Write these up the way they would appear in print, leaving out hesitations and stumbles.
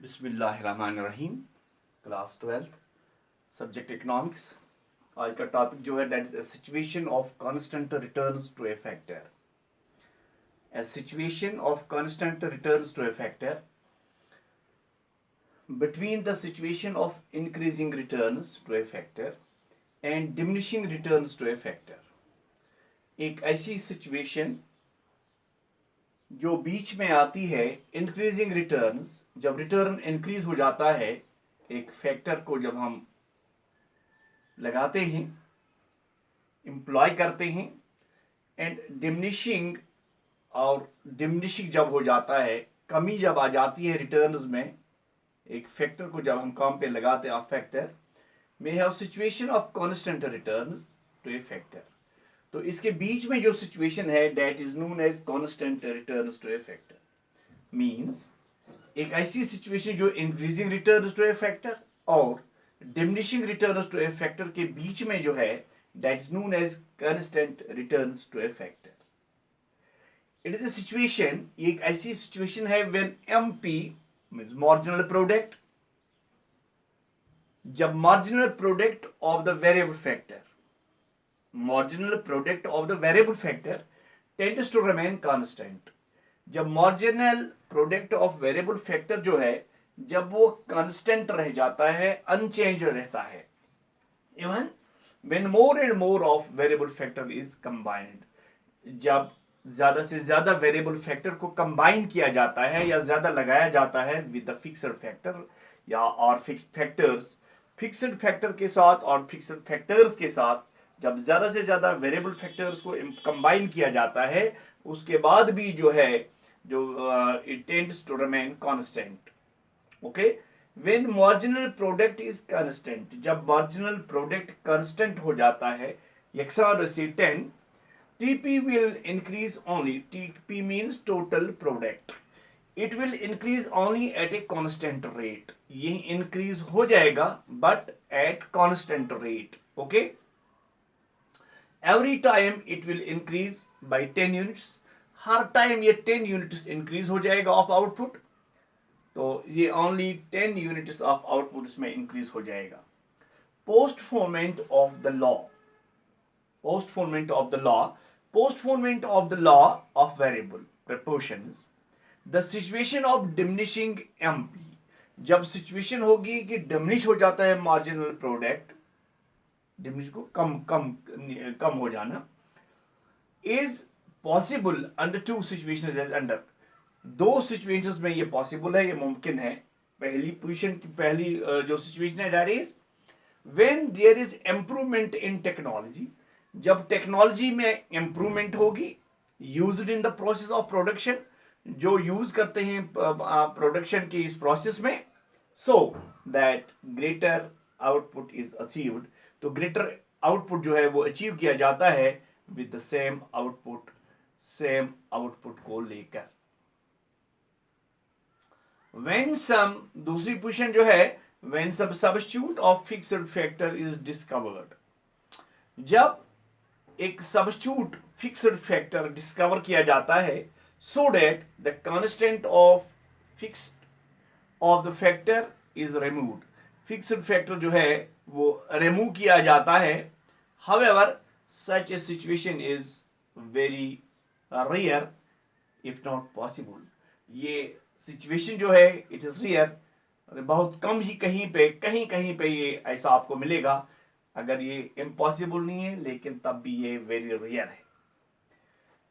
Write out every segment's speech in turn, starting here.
बिस्मिल्लाहिर्रहमानिर्रहीम। Class 12 subject economics. आज का टॉपिक जो है that is a situation of constant returns to a factor. A situation of constant returns to a factor between the situation of increasing returns to a factor and diminishing returns to a factor। एक ऐसी situation जो बीच में आती है increasing returns, जब return increase हो जाता है एक फैक्टर को, जब हम लगाते हैं, एम्प्लॉय करते हैं, एंड डिमिनिशिंग, और डिमिनिशिंग जब हो जाता है, कमी जब आ जाती है रिटर्न्स में, एक फैक्टर को जब हम काम पे लगाते हैं, फैक्टर में have situation of constant returns to a factor. तो इसके बीच में जो सिचुएशन है that is known as constant returns to a factor. Means एक ऐसी सिचुएशन जो increasing returns to a factor और diminishing returns to a factor के बीच में जो है that is known as constant returns to a factor. It is a situation, एक ऐसी सिचुएशन है when MP means marginal product, जब marginal product of the variable factor, marginal product of the variable factor tends to remain constant. जब marginal product of variable factor जो है जब वो constant रह जाता है, अनचेंज रहता है, even when more and more of variable factor is combined, जब ज्यादा से ज्यादा वेरिएबल फैक्टर को कंबाइन किया जाता है या ज्यादा लगाया जाता है विद द फिक्स्ड फैक्टर या और फिक्स्ड फैक्टर्स, फिक्स्ड फैक्टर के साथ और फिक्स्ड फैक्टर्स के साथ जब ज्यादा से ज्यादा वेरिएबल फैक्टर्स को कंबाइन किया जाता है, उसके बाद भी जो है जो it tends to remain constant. Okay, when marginal product is constant, जब मार्जिनल प्रोडक्ट कांस्टेंट हो जाता है, एक्साम्पल से 10, TP will increase only, TP means total product, it will increase only at a constant rate, ये increase हो जाएगा but at constant rate। okay, every time it will increase by 10 units, her time ये 10 units increase हो जाएगा of output, तो ये only 10 units of output इसमें increase हो जाएगा। Postponement of the law, postponement of the law, postponement of the law of variable proportions, the situation of diminishing MP, जब situation होगी कि डिमिनिश हो जाता है मार्जिनल प्रोडक्ट, डिमिनिश को कम कम कम हो जाना, is possible under two situations, as under दो सिचुएशंस में ये पॉसिबल है, ये मुमकिन है। पहली पोजीशन की पहली जो सिचुएशन है that is when there is improvement in technology, जब टेक्नोलॉजी में इंप्रूवमेंट होगी, used in the process of production, जो यूज करते हैं प्रोडक्शन की इस प्रोसेस में, so that greater output is achieved, तो ग्रेटर आउटपुट जो है वो अचीव किया जाता है with the same output, same output को लेकर। व्हेन सम, दूसरी पोजीशन जो है when some substitute of fixed factor is discovered, जब एक सब्स्टिट्यूट फिक्स्ड फैक्टर डिस्कवर किया जाता है, so that the constant of fixed of the factor is removed, fixed factor जो है वो रिमूव किया जाता है। However such a situation is very rare if not possible, ये सिचुएशन जो है इट इज रेयर, बहुत कम ही कहीं पे ये ऐसा आपको मिलेगा, अगर ये इम्पॉसिबल नहीं है लेकिन तब भी ये वेरी रेयर है।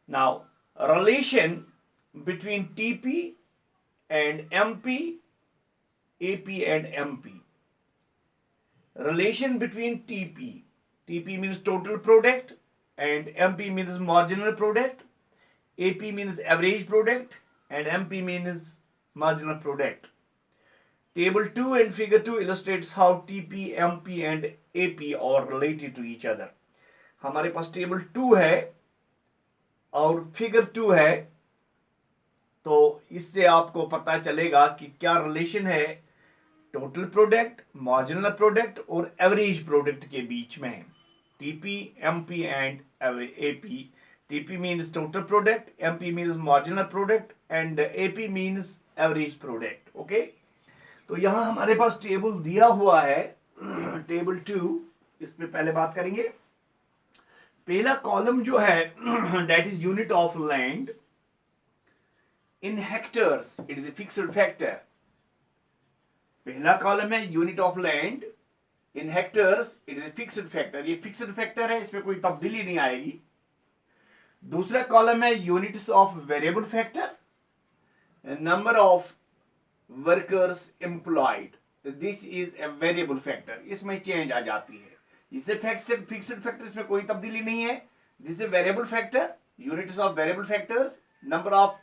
Now relation between TP and MP, AP and MP, relation between TP, TP means total product and MP means marginal product, AP means average product and MP means marginal product. Table 2 and figure 2 illustrates how TP, MP and AP are related to each other. हमारे पास table 2 है और figure 2 है, तो इससे आपको पता चलेगा कि क्या रिलेशन है टोटल प्रोडक्ट, मार्जिनल प्रोडक्ट और एवरेज प्रोडक्ट के बीच में। TP, MP and AP. TP means total product, MP means marginal product and AP means average product. Okay, तो यहां हमारे पास टेबल दिया हुआ है, टेबल 2, इस पे पहले बात करेंगे। पहला कॉलम जो है that is unit of land in hectares, it is a fixed factor. पहला कॉलम है unit of land in hectares, it is a fixed factor, ये फिक्स्ड फैक्टर है, इसमें कोई तब्दीली नहीं आएगी। दूसरा कॉलम है units of variable factor, number of workers employed, this is a variable factor, इसमें चेंज आ जाती है। इससे फिक्स्ड फैक्टर, इसमें कोई तब्दीली नहीं है। This is variable factor, units of variable factors, number of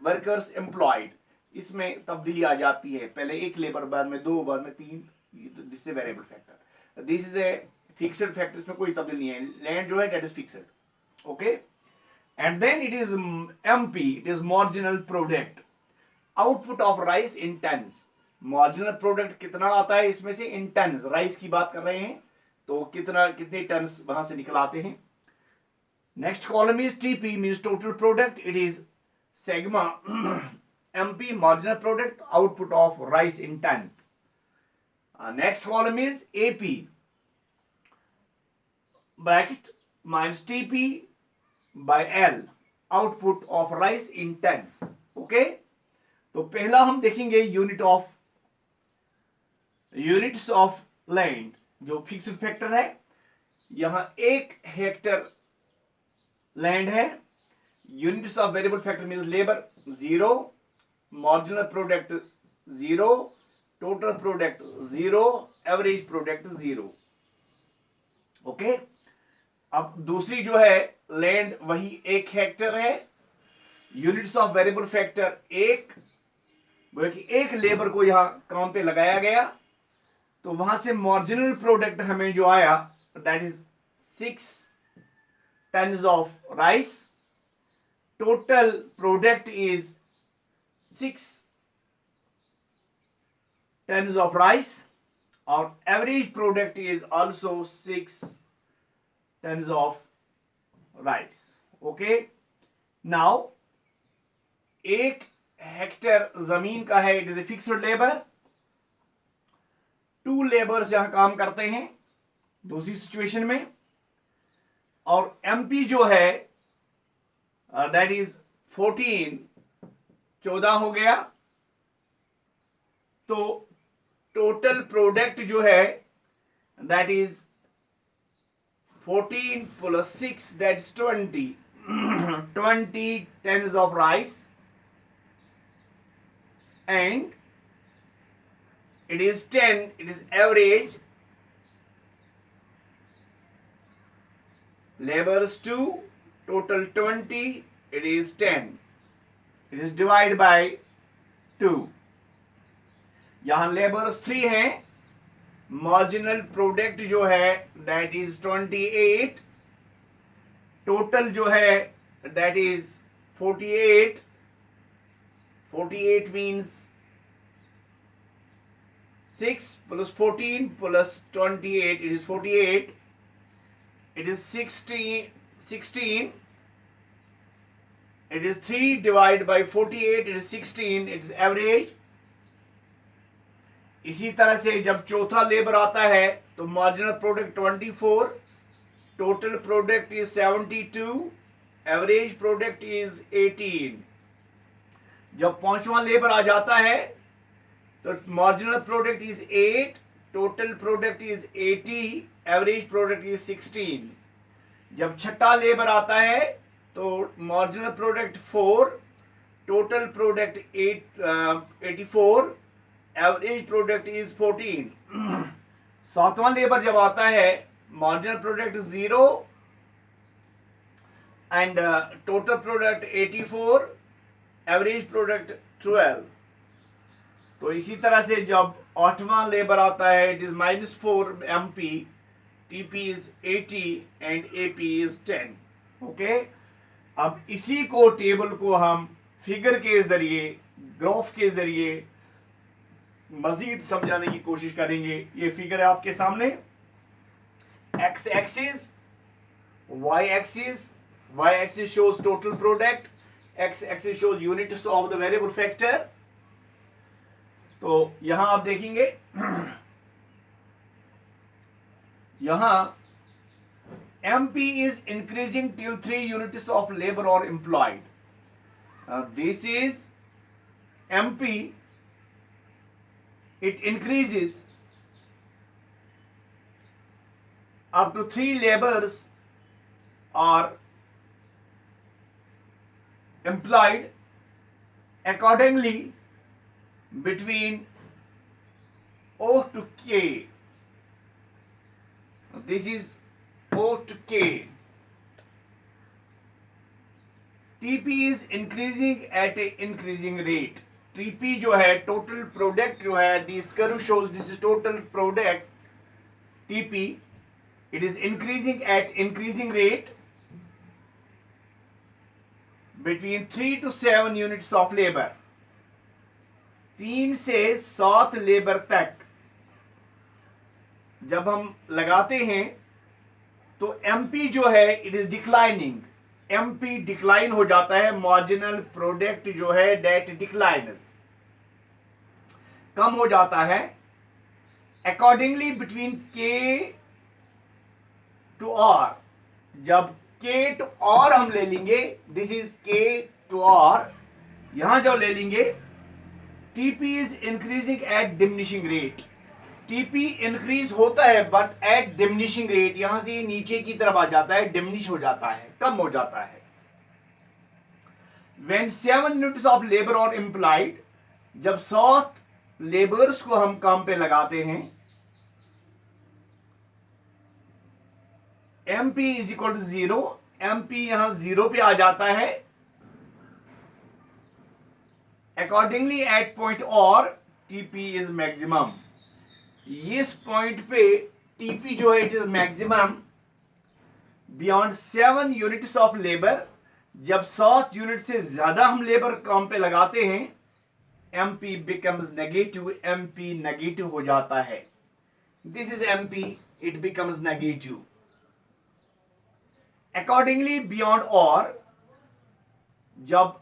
workers employed, इसमें तब्दीली आ जाती है, पहले एक लेबर, बाद में दो, बाद में तीन, this is variable factor. This is a fixed factor, इसमें कोई तब्दीली नहीं है। लैंड जो है that is fixed, okay. And then it is MP, it is marginal product, output of rice in tons. Marginal product कितना आता है इसमें से, इन टन्स, राइस की बात कर रहे हैं, तो कितने टन्स वहां से निकल आते हैं। Next column is TP, means total product, it is sigma MP, marginal product, output of rice in tons. Next column is AP, bracket minus TP by L, output of rice in tons, okay. तो पहला हम देखेंगे units of land, जो fixed factor है। यहां 1 hectare land है। Units of variable factor means labour 0, marginal product 0, total product 0, average product 0, okay. अब दूसरी जो है लैंड, वही 1 हेक्टर है। यूनिट्स ऑफ वेरिएबल फैक्टर 1, कि 1 लेबर को यहां काम पे लगाया गया, तो वहां से मार्जिनल प्रोडक्ट हमें जो आया that is 6 tons of rice, total product is 6 tons of rice, और average product is also 6 tons of rice, okay. Now 1 hectare जमीन का है, it is a fixed labour, 2 labours यहां काम करते हैं दूसरी सिचुएशन में, और एमपी जो है दैट इज 14 हो गया। तो टोटल प्रोडक्ट जो है that is 14 plus 6, that is 20 turns of rice, and it is 10, it is average, labors 2, total 20, it is 10, it is divided by 2। यहां लेबर्स 3 हैं, मार्जिनल प्रोडक्ट जो है दैट इज 28, टोटल जो है that is 48 means 6 plus 14 plus 28, it is 48, it is 16, it is 3 divided by 48, it is 16, it is average। इसी तरह से जब चौथा लेबर आता है तो marginal product 24, total product is 72, average product is 18। जब 5वां लेबर आ जाता है तो marginal product is 8, total product is 80, average product is 16। जब 6वां लेबर आता है तो marginal product 4, total product 84, average product is 14। 7वां लेबर जब आता है marginal product 0 and total product 84, average product 12। तो इसी तरह से जब 8वां लेबर आता है it is -4 MP, TP is 80 and AP is 10, okay. अब इसी को टेबल को हम फिगर के जरिए, ग्राफ के जरिए मजीद समझाने की कोशिश करेंगे। ये फिगर है आपके सामने, X axis, Y axis shows total product, x axis shows units of the variable factor, तो यहां आप देखेंगे यहां MP is increasing till 3 units of labor or employed. This is MP. It increases up to 3 laborers are employed. Accordingly, between O to K. This is O to K. TP is increasing at a increasing rate. TP जो है total product जो है, this curve shows this is total product TP. It is increasing at increasing rate between 3 to 7 units of labor. 3 से 7 labour तक जब हम लगाते हैं तो MP जो है it is declining. MP decline हो जाता है. मार्जिनल प्रोडक्ट जो है डेट डिक्लाइन्स, कम हो जाता है. Accordingly between K to R, जब K टू R हम ले लेंगे, this is K to R, यहां जब ले लेंगे TP is increasing at diminishing rate. TP increase होता है बट एट डिमिनिशिंग रेट. यहां से नीचे की तरफ आ जाता है, डिमिनिश हो जाता है, कम हो जाता है. When 7 units of labor are employed, जब 7 लेबर्स को हम काम पे लगाते हैं, MP is equal to 0. MP यहां 0 पे आ जाता है. अकॉर्डिंगली एट पॉइंट और TP इज मैक्सिमम. इस पॉइंट पे TP जो है it is maximum. Beyond 7 units of labour, जब 7 यूनिट से ज्यादा हम लेबर काम पे लगाते हैं, MP becomes negative. MP negative हो जाता है. This is MP, it becomes negative. Accordingly beyond और, जब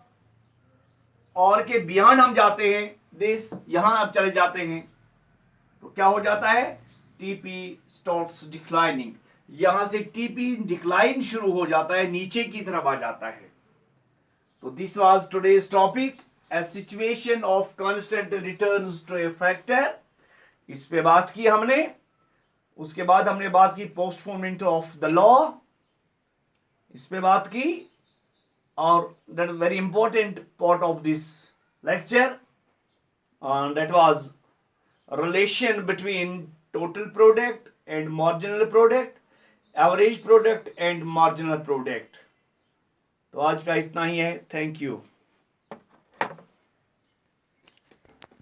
और के बियॉन्ड हम जाते हैं, दिस यहां आप चले जाते हैं तो क्या हो जाता है, TP स्टार्ट्स डिक्लाइनिंग. यहां से TP डिक्लाइन शुरू हो जाता है, नीचे की तरफ आ जाता है. तो this was today's topic, a situation of constant returns to a factor. इस पे बात की हमने. उसके बाद हमने बात की पोस्टपोनमेंट ऑफ द लॉ, इस पे बात की. और that very important part of this lecture, that was relation between total product and marginal product, average product and marginal product. तो आज का इतना ही है. Thank you.